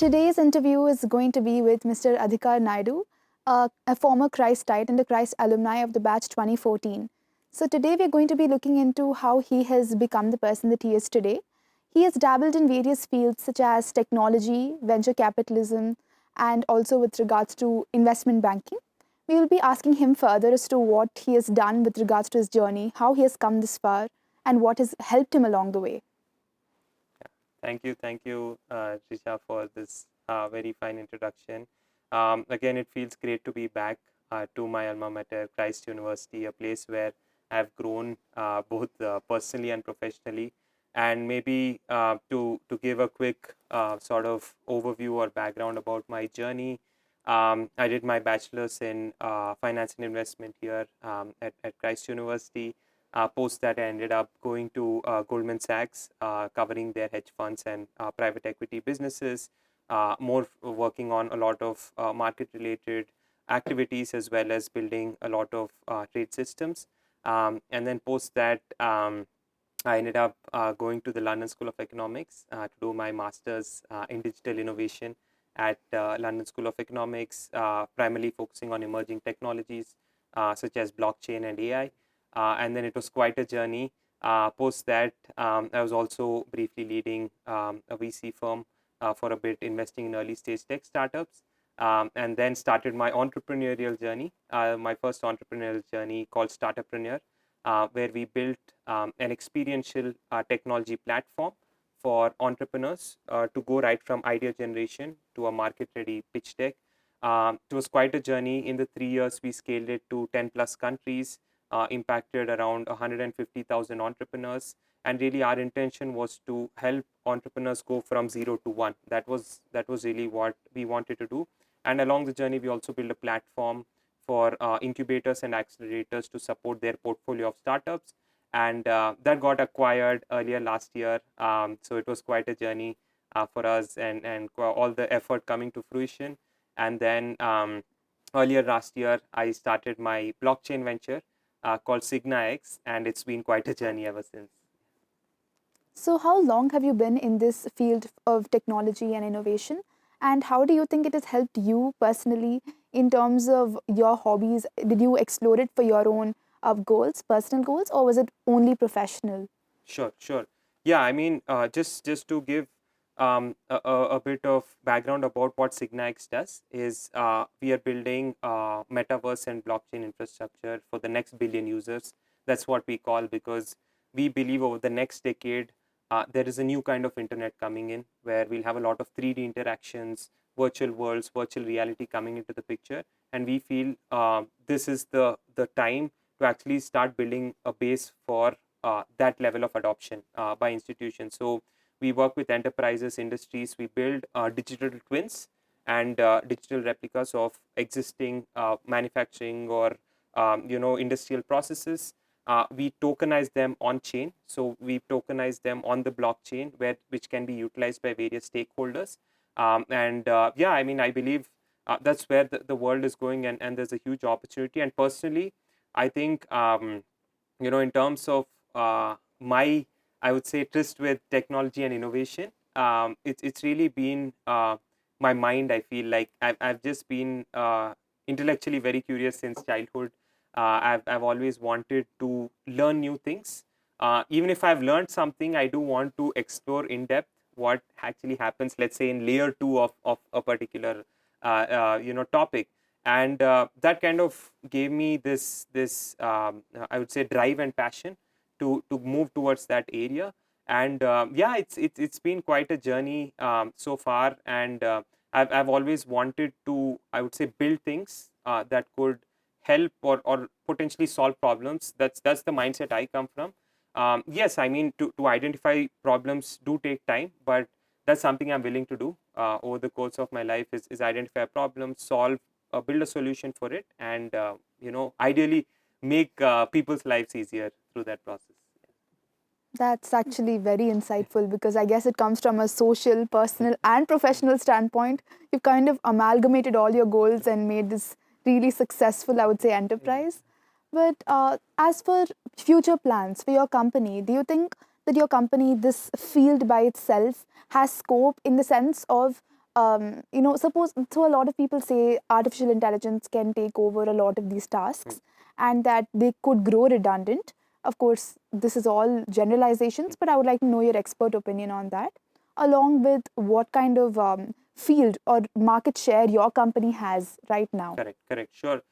Today's interview is going to be with Mr. Adhikar Naidu, a former Christite and a Christ alumni of the batch 2014. So today we're going to be looking into how he has become the person that he is today. He has dabbled in various fields such as technology, venture capitalism, and also with regards to investment banking. We will be asking him further as to what he has done with regards to his journey, how he has come this far, and what has helped him along the way. Thank you, Trisha, for this very fine introduction. Again, it feels great to be back to my alma mater, Christ University, a place where I've grown both personally and professionally. And maybe to give a quick sort of overview or background about my journey, I did my bachelor's in finance and investment here at Christ University. Post that, I ended up going to Goldman Sachs, covering their hedge funds and private equity businesses, more working on a lot of market-related activities as well as building a lot of trade systems. And then post that, I ended up going to the London School of Economics to do my master's in digital innovation at London School of Economics, primarily focusing on emerging technologies such as blockchain and AI. And then it was quite a journey. Post that, I was also briefly leading a VC firm for a bit, investing in early stage tech startups, and then started my entrepreneurial journey, my first entrepreneurial journey called Startuppreneur, where we built an experiential technology platform for entrepreneurs to go right from idea generation to a market ready pitch deck. It was quite a journey. In the 3 years, we scaled it to 10 plus countries, impacted around 150,000 entrepreneurs. And really, our intention was to help entrepreneurs go from 0 to 1. That was really what we wanted to do. And along the journey, we also built a platform for incubators and accelerators to support their portfolio of startups. And that got acquired earlier last year. So it was quite a journey for us, and all the effort coming to fruition. And then earlier last year, I started my blockchain venture called SignaX, and it's been quite a journey ever since. So, how long have you been in this field of technology and innovation? And how do you think it has helped you personally in terms of your hobbies? Did you explore it for your own goals, personal goals, or was it only professional? Sure. Yeah, I mean, just to give a bit of background about what SignaX does is we are building metaverse and blockchain infrastructure for the next billion users. That's what we call, because we believe over the next decade there is a new kind of internet coming in where we'll have a lot of 3D interactions, virtual worlds, virtual reality coming into the picture, and we feel this is the time to actually start building a base for that level of adoption by institutions. So we work with enterprises, industries. We build digital twins and digital replicas of existing manufacturing or industrial processes. We tokenize them on chain. So we tokenize them on the blockchain, which can be utilized by various stakeholders. Yeah, I mean, I believe that's where the world is going, and there's a huge opportunity. And personally, I think in terms of my, I would say, tryst with technology and innovation, it's really been my mind. I feel like I've just been intellectually very curious since childhood. I've always wanted to learn new things. Even if I've learned something, I do want to explore in depth what actually happens, let's say in layer 2 of a particular topic. And that kind of gave me this I would say drive and passion to move towards that area. And yeah, it's been quite a journey so far. And I've always wanted to, I would say, build things that could help or potentially solve problems. That's the mindset I come from. Yes, I mean, to identify problems do take time, but that's something I'm willing to do over the course of my life, is identify a problem, solve, build a solution for it, and ideally make people's lives easier through that process. That's actually very insightful because I guess it comes from a social, personal, and professional standpoint. You've kind of amalgamated all your goals and made this really successful, I would say, enterprise. But as for future plans for your company, do you think that your company, this field by itself, has scope in the sense of so a lot of people say artificial intelligence can take over a lot of these tasks and that they could grow redundant. Of course, this is all generalizations, but I would like to know your expert opinion on that, along with what kind of field or market share your company has right now. Correct, sure.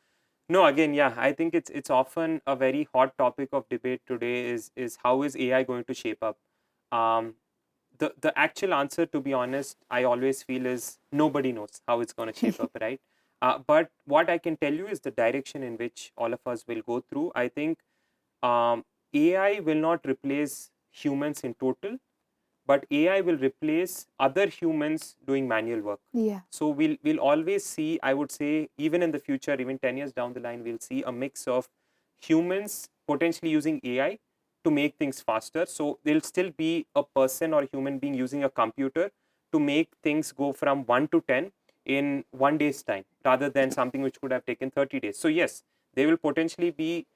No, again, yeah, I think it's often a very hot topic of debate today is how is AI going to shape up? Um, the actual answer, to be honest, I always feel is nobody knows how it's going to shape up, right? But what I can tell you is the direction in which all of us will go through. I think um, AI will not replace humans in total, but AI will replace other humans doing manual work. Yeah. So we'll always see, I would say, even in the future, even 10 years down the line, we'll see a mix of humans potentially using AI to make things faster. So there'll still be a person or a human being using a computer to make things go from 1 to 10 in 1 day's time, rather than something which could have taken 30 days. So yes, there will potentially be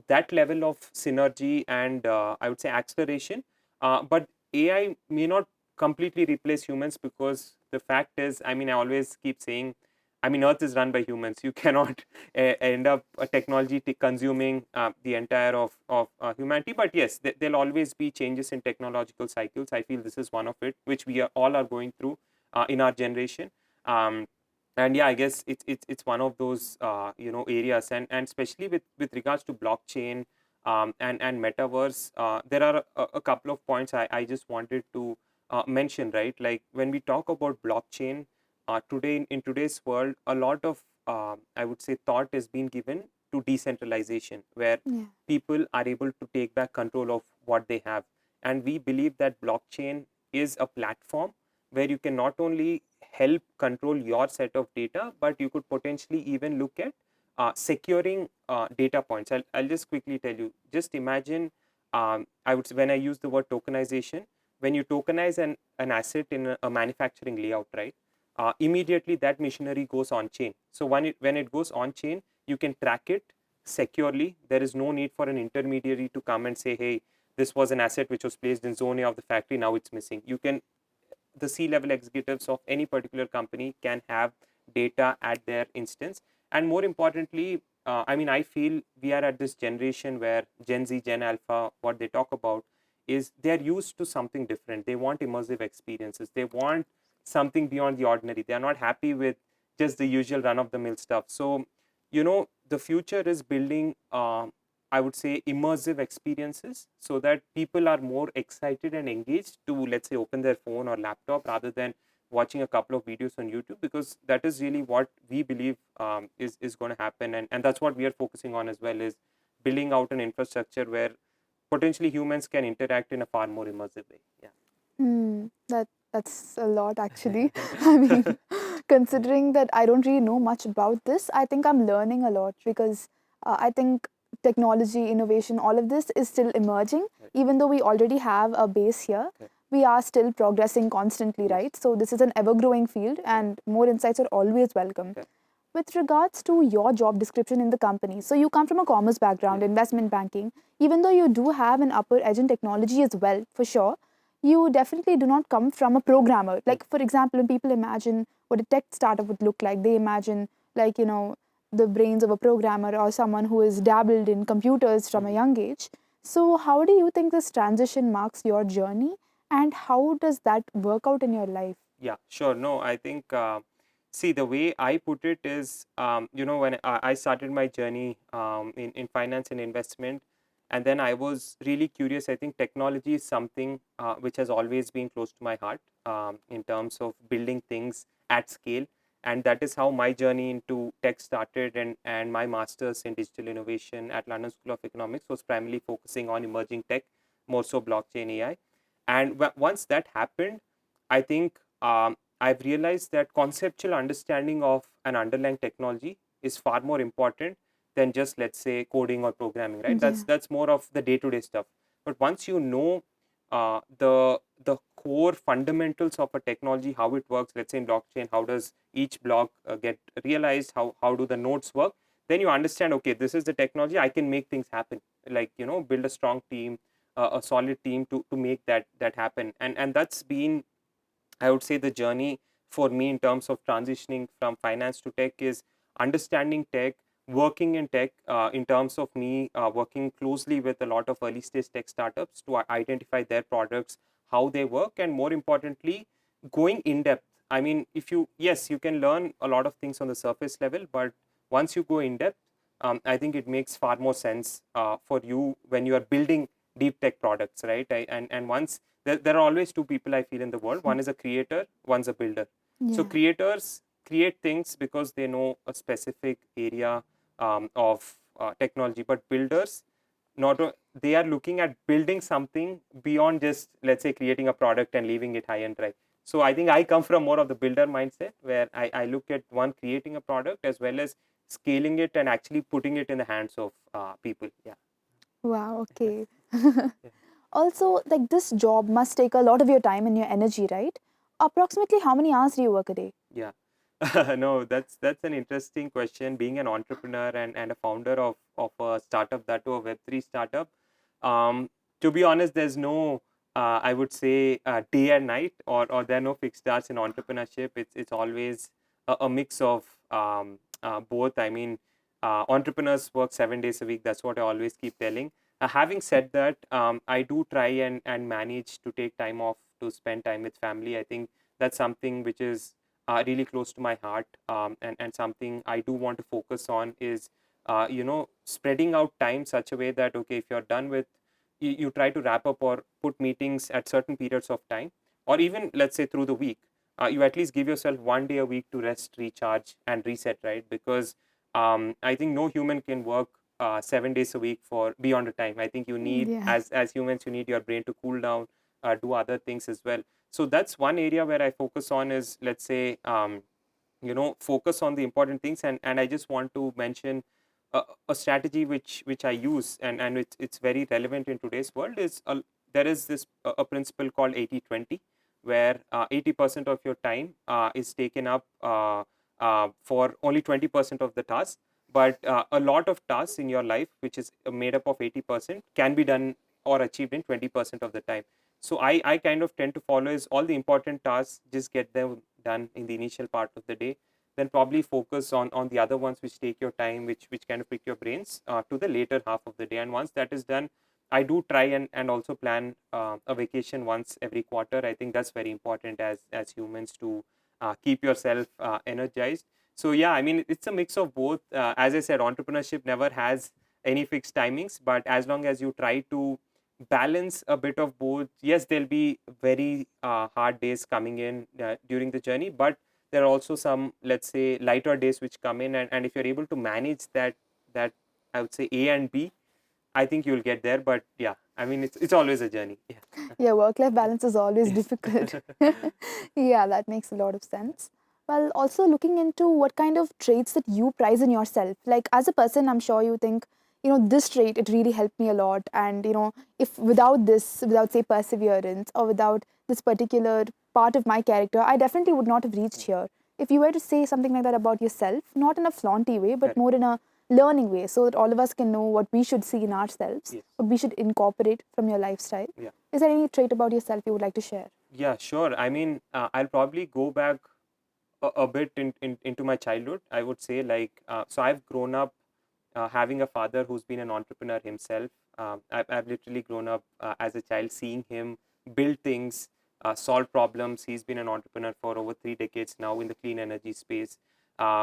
that level of synergy and I would say acceleration. But AI may not completely replace humans, because the fact is, I mean, I always keep saying, I mean, Earth is run by humans. You cannot end up a technology consuming the entire of humanity. But yes, there'll always be changes in technological cycles. I feel this is one of it, which we all are going through in our generation. Um, and yeah, I guess it's one of those areas, and especially with regards to blockchain and metaverse, there are a couple of points I just wanted to mention, right? Like when we talk about blockchain today, in today's world, a lot of I would say thought is being given to decentralization, where Yeah. people are able to take back control of what they have. And we believe that blockchain is a platform where you can not only help control your set of data, but you could potentially even look at securing data points. I'll just quickly tell you. Just imagine, I would say, when I use the word tokenization, when you tokenize an asset in a manufacturing layout, right? Immediately that machinery goes on chain. So when it goes on chain, you can track it securely. There is no need for an intermediary to come and say, hey, this was an asset which was placed in zone A of the factory, now it's missing. The C-level executives of any particular company can have data at their instance. And more importantly, I mean, I feel we are at this generation where Gen Z, Gen Alpha, what they talk about is they're used to something different. They want immersive experiences. They want something beyond the ordinary. They're not happy with just the usual run-of-the-mill stuff. So, the future is building I would say immersive experiences, so that people are more excited and engaged to, let's say, open their phone or laptop rather than watching a couple of videos on YouTube, because that is really what we believe is going to happen. And that's what we are focusing on as well, is building out an infrastructure where potentially humans can interact in a far more immersive way. Yeah. That's a lot actually. I mean, considering that I don't really know much about this, I think I'm learning a lot because I think technology, innovation, all of this is still emerging. Right. Even though we already have a base here, Right. we are still progressing constantly, Yes. right? So this is an ever-growing field, and more insights are always welcome. Okay. With regards to your job description in the company, so you come from a commerce background, Yes. investment banking, even though you do have an upper edge in technology as well, for sure, you definitely do not come from a programmer. Like, for example, when people imagine what a tech startup would look like, they imagine, like, the brains of a programmer or someone who is dabbled in computers from a young age. So, how do you think this transition marks your journey, and how does that work out in your life? Yeah, sure. No, I think, see, the way I put it is, when I started my journey in finance and investment, and then I was really curious. I think technology is something which has always been close to my heart in terms of building things at scale. And that is how my journey into tech started. And my master's in digital innovation at London School of Economics was primarily focusing on emerging tech, more so blockchain AI. And once that happened, I think I've realized that conceptual understanding of an underlying technology is far more important than just, let's say, coding or programming, right? Yeah. That's more of the day-to-day stuff. But once you know the core fundamentals of a technology, how it works, let's say in blockchain, how does each block get realized, how do the nodes work, then you understand, okay, this is the technology, I can make things happen, like, build a strong team, a solid team to make that happen. And that's been, I would say, the journey for me in terms of transitioning from finance to tech is understanding tech, working in tech, in terms of me working closely with a lot of early stage tech startups to identify their products, how they work, and more importantly, going in depth. I mean, if you, yes, you can learn a lot of things on the surface level, but once you go in depth, I think it makes far more sense for you when you are building deep tech products, right? And once there are always two people I feel in the world. One is a creator, one's a builder. So Yeah. creators create things because they know a specific area of technology, but builders they are looking at building something beyond just, let's say, creating a product and leaving it high and dry. So I think I come from more of the builder mindset, where I look at one, creating a product, as well as scaling it and actually putting it in the hands of people. Yeah. Wow, okay. Yeah. Also, like this job must take a lot of your time and your energy, right? Approximately how many hours do you work a day? Yeah. No, that's an interesting question. Being an entrepreneur and a founder of a startup, that to a Web3 startup, um, to be honest, there's no I would say day and night, or there are no fixed hours in entrepreneurship. It's always a mix of both. I mean, entrepreneurs work 7 days a week. That's what I always keep telling. Having said that, I do try and manage to take time off to spend time with family. I think that's something which is really close to my heart, and something I do want to focus on is spreading out time such a way that, okay, if you're done with, you try to wrap up or put meetings at certain periods of time, or even, let's say, through the week, you at least give yourself one day a week to rest, recharge, and reset, right? Because I think no human can work 7 days a week for beyond a time. I think you need, Yeah. as humans, you need your brain to cool down, do other things as well. So that's one area where I focus on is, let's say, focus on the important things. And I just want to mention a strategy which I use, and it's very relevant in today's world, is there is this a principle called 80/20, where 80% of your time is taken up for only 20% of the tasks, but a lot of tasks in your life, which is made up of 80%, can be done or achieved in 20% of the time. So I kind of tend to follow is all the important tasks, just get them done in the initial part of the day, then probably focus on the other ones which take your time, which kind of pick your brains to the later half of the day. And once that is done, I do try and also plan a vacation once every quarter. I think that's very important as humans to keep yourself energized. So yeah, I mean, it's a mix of both. As I said, entrepreneurship never has any fixed timings, but as long as you try to balance a bit of both, yes, there'll be very hard days coming in during the journey, but there are also some, let's say, lighter days which come in, and if you're able to manage that I would say A and B, I think you'll get there. But yeah, I mean, it's always a journey. Yeah. Yeah, work life balance is always Yes. difficult. Yeah, that makes a lot of sense. Well, also looking into what kind of traits that you prize in yourself. Like as a person, I'm sure you think, this trait, it really helped me a lot. And, if without this, without say perseverance or without this particular part of my character, I definitely would not have reached here. If you were to say something like that about yourself, not in a flaunty way, but Correct. more in a learning way, so that all of us can know what we should see in ourselves, Yes. what we should incorporate from your lifestyle. Yeah. Is there any trait about yourself you would like to share? Yeah, sure. I mean, I'll probably go back a bit into my childhood. I would say, like, so I've grown up having a father who's been an entrepreneur himself. I've literally grown up as a child seeing him build things, solve problems. He's been an entrepreneur for over 3 decades now in the clean energy space,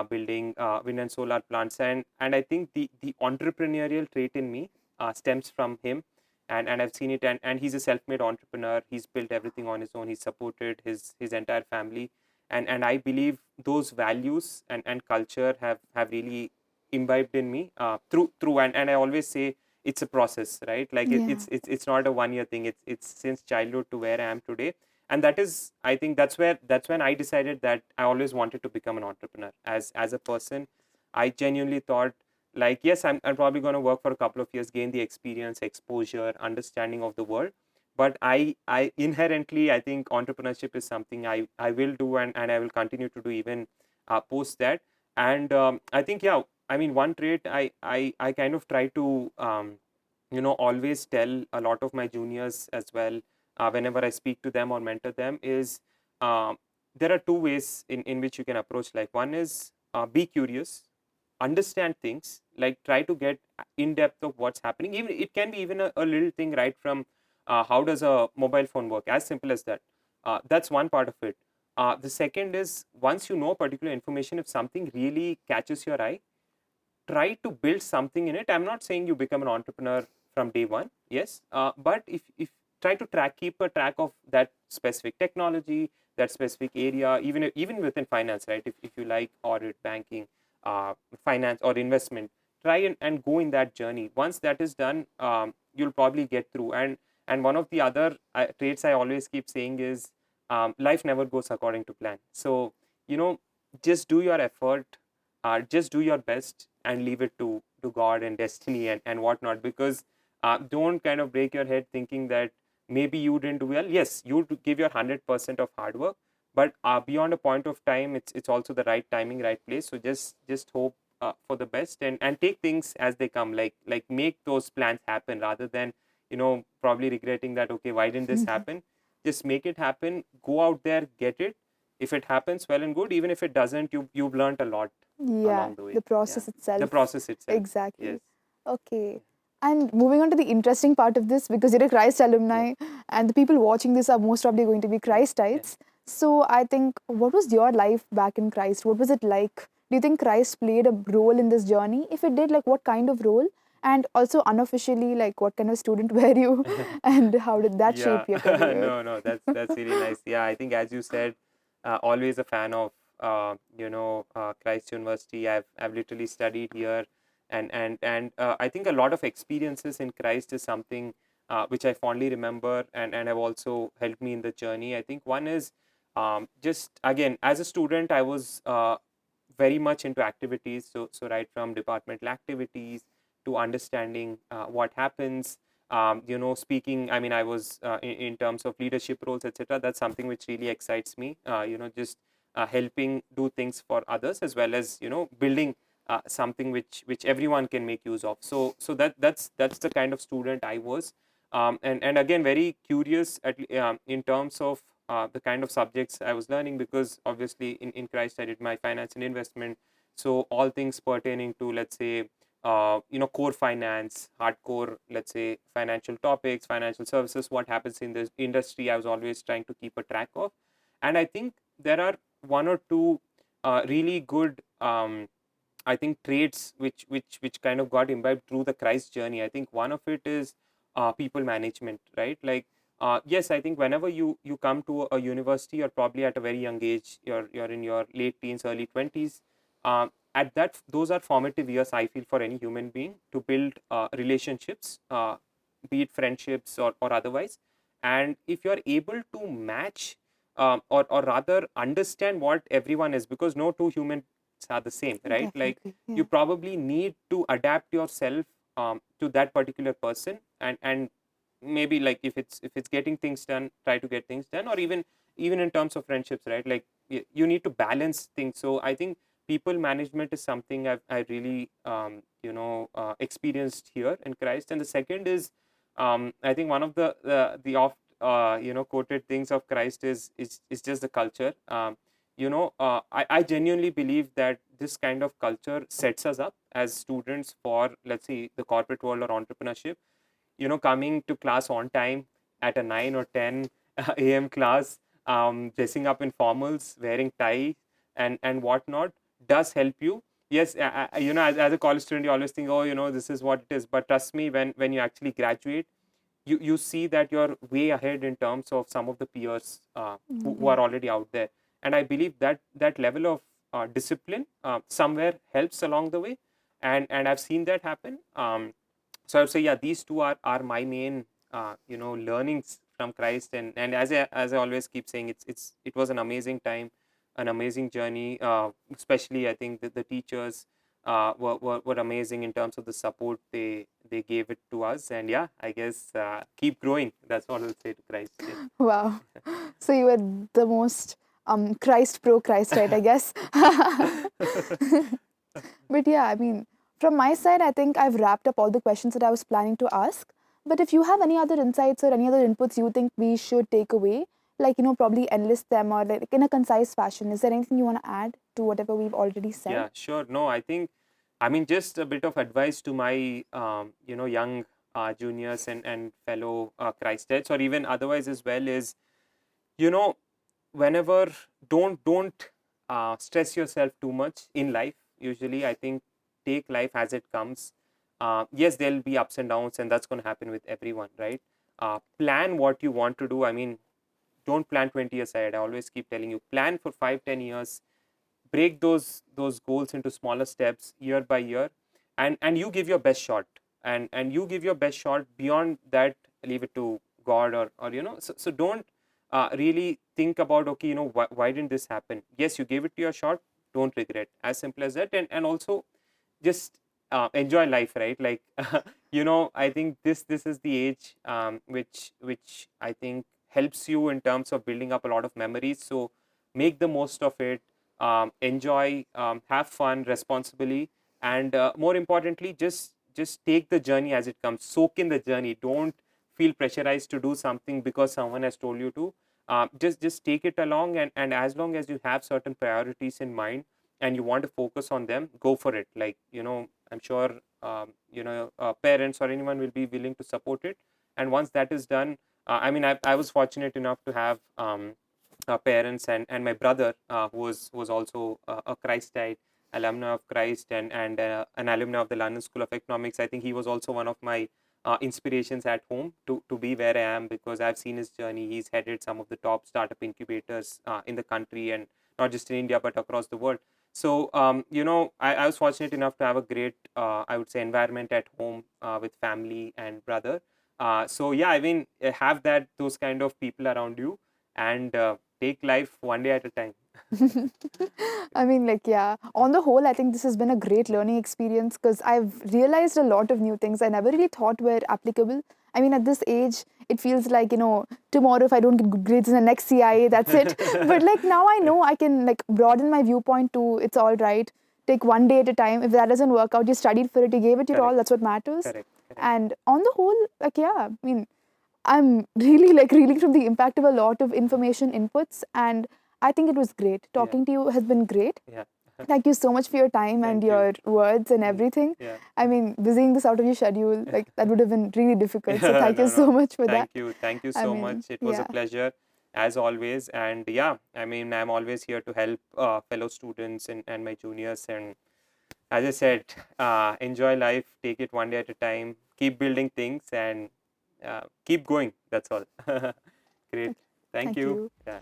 building wind and solar plants. And I think the entrepreneurial trait in me stems from him. And I've seen it. And he's a self-made entrepreneur. He's built everything on his own. He's supported his entire family. And I believe those values and culture have really imbibed in me through and I always say it's a process, right? Like Yeah. it's not a 1 year thing. It's since childhood to where I am today. And that is, I think that's when I decided that I always wanted to become an entrepreneur. As a person, I genuinely thought, like, yes, I'm probably going to work for a couple of years, gain the experience, exposure, understanding of the world, but I inherently, I think entrepreneurship is something I will do, and I will continue to do even post that. And I think, yeah, I mean, one trait I kind of try to always tell a lot of my juniors as well, whenever I speak to them or mentor them, is there are two ways in which you can approach life. One is be curious, understand things, like try to get in depth of what's happening. Even it can be even a little thing, right from how does a mobile phone work, as simple as that. That's one part of it. The second is, once you know particular information, if something really catches your eye, try to build something in it. I'm not saying you become an entrepreneur from day one, yes, but if try to keep a track of that specific technology, that specific area, even within finance, right? If you like audit, banking, finance or investment, try and go in that journey. Once that is done, you'll probably get through. And one of the other traits I always keep saying is, life never goes according to plan. So, just do your effort, just do your best and leave it to God and destiny and whatnot. Because don't kind of break your head thinking that maybe you didn't do well. Yes, you give your 100% of hard work, but beyond a point of time, it's also the right timing, right place. So just hope for the best, and take things as they come. Like make those plans happen, rather than probably regretting that, okay, why didn't this happen. Just make it happen, go out there, get it. If it happens, well and good. Even if it doesn't, you've learned a lot Yeah, along the way. the Yeah, process the itself. process itself. Exactly. Yes. Okay. And moving on to the interesting part of this, because you're a Christ Yeah. alumni and the people watching this are most probably going to be Yeah. Yeah. Christites. So I think, what was your life back in Christ? What was it like? Do you think Christ played a role in this journey? If it did, like what kind of role? And also unofficially, like what kind of student were you? And how did that Yeah. shape your career? No, no, that's really nice. Yeah, I think as you said, always a fan of Christ University. I've literally studied here, and I think a lot of experiences in Christ is something which I fondly remember, and have also helped me in the journey. I think one is, just again, as a student, I was very much into activities. So right from departmental activities to understanding what happens, speaking. I mean, I was in terms of leadership roles, etc. That's something which really excites me. Just helping do things for others, as well as building something which everyone can make use of. So that's the kind of student I was. And again, very curious in terms of the kind of subjects I was learning, because obviously in Christ I did my finance and investment. So all things pertaining to, let's say, core finance, hardcore, let's say, financial topics, financial services, what happens in this industry, I was always trying to keep a track of. And I think there are one or two really good, I think, traits which kind of got imbibed through the Christ journey. I think one of it is people management, right? Like, yes, I think whenever you come to a university, you're probably at a very young age. You're in your late teens, early 20s. At that, those are formative years, I feel, for any human being to build relationships, be it friendships or otherwise. And if you're able to match, or rather understand what everyone is, because no two humans are the same, right? Like, Definitely. you Yeah. probably need to adapt yourself to that particular person, and maybe, like, if it's getting things done, try to get things done. Or even in terms of friendships, right? Like, you need to balance things. So I think people management is something I really experienced here in Christ. And the second is, I think one of the oft quoted things of Christ is just the culture. I genuinely believe that this kind of culture sets us up as students for, let's say, the corporate world or entrepreneurship. Coming to class on time at a 9 or 10 a.m. class, dressing up in formals, wearing tie and whatnot, does help you. Yes, as a college student, you always think, oh, this is what it is. But trust me, when you actually graduate, you see that you're way ahead in terms of some of the peers who Yeah. are already out there. And I believe that level of discipline somewhere helps along the way. And I've seen that happen. So I would say, yeah, these two are my main learnings from Christ. And as I always keep saying, it was an amazing time, an amazing journey. Especially, I think that the teachers were amazing in terms of the support they gave it to us. And yeah, I guess keep growing. That's all I'll say to Christ. Wow. So you were the most Christ pro Christite, I guess. But yeah, I mean, from my side, I think I've wrapped up all the questions that I was planning to ask. But if you have any other insights or any other inputs you think we should take away, like, probably enlist them or like in a concise fashion. Is there anything you want to add to whatever we've already said? Yeah, sure. No, I mean, just a bit of advice to my, young juniors and fellow Christites, or even otherwise as well, is, you know, whenever, don't stress yourself too much in life. Usually, I think, take life as it comes. Yes, there'll be ups and downs, and that's going to happen with everyone, right? Plan what you want to do. I mean, don't plan 20 years ahead. I always keep telling you, plan for 5-10 years. Break those goals into smaller steps year by year, and you give your best shot, and you give your best shot. Beyond that, leave it to God, or so don't really think about, okay, why didn't this happen. Yes, you gave it to your shot. Don't regret. As simple as that. And also, just enjoy life, right? Like, I think this is the age, which I think helps you in terms of building up a lot of memories. So make the most of it. Enjoy, have fun responsibly, and more importantly, just take the journey as it comes. Soak in the journey. Don't feel pressurized to do something because someone has told you to. Just take it along, and as long as you have certain priorities in mind and you want to focus on them, go for it. Like, I'm sure, parents or anyone will be willing to support it. And once that is done, I mean, I was fortunate enough to have parents, and my brother, who was also a Christite, alumna of Christ, and an alumna of the London School of Economics. I think he was also one of my inspirations at home to be where I am, because I've seen his journey. He's headed some of the top startup incubators in the country, and not just in India but across the world. So, I was fortunate enough to have a great, I would say, environment at home, with family and brother. So yeah, I mean, have those kind of people around you, and take life one day at a time. I mean, like, yeah, on the whole, I think this has been a great learning experience because I've realized a lot of new things I never really thought were applicable. I mean, at this age, it feels like, tomorrow if I don't get good grades in the next CIA, that's it. But like now I know I can like broaden my viewpoint to it's all right. Take one day at a time. If that doesn't work out, you studied for it, you gave it your all, Correct, that's what matters. correct, correct. And on the whole, like, yeah, I mean, I'm really like reeling from the impact of a lot of information inputs, and I think it was great. Yeah, Talking to you has been great. yeah. Thank you so much for your time and Thank you. your words and everything. Yeah. I mean, busying this out of your schedule, like that would have been really difficult. So Yeah, thank you no, so no. much for that. Thank you I so mean, much. It was a yeah. pleasure, as always. And yeah, I mean, I'm always here to help fellow students and my juniors. And as I said, enjoy life, take it one day at a time, keep building things, and keep going. That's all. Great. Thank Thank you. you. Yeah.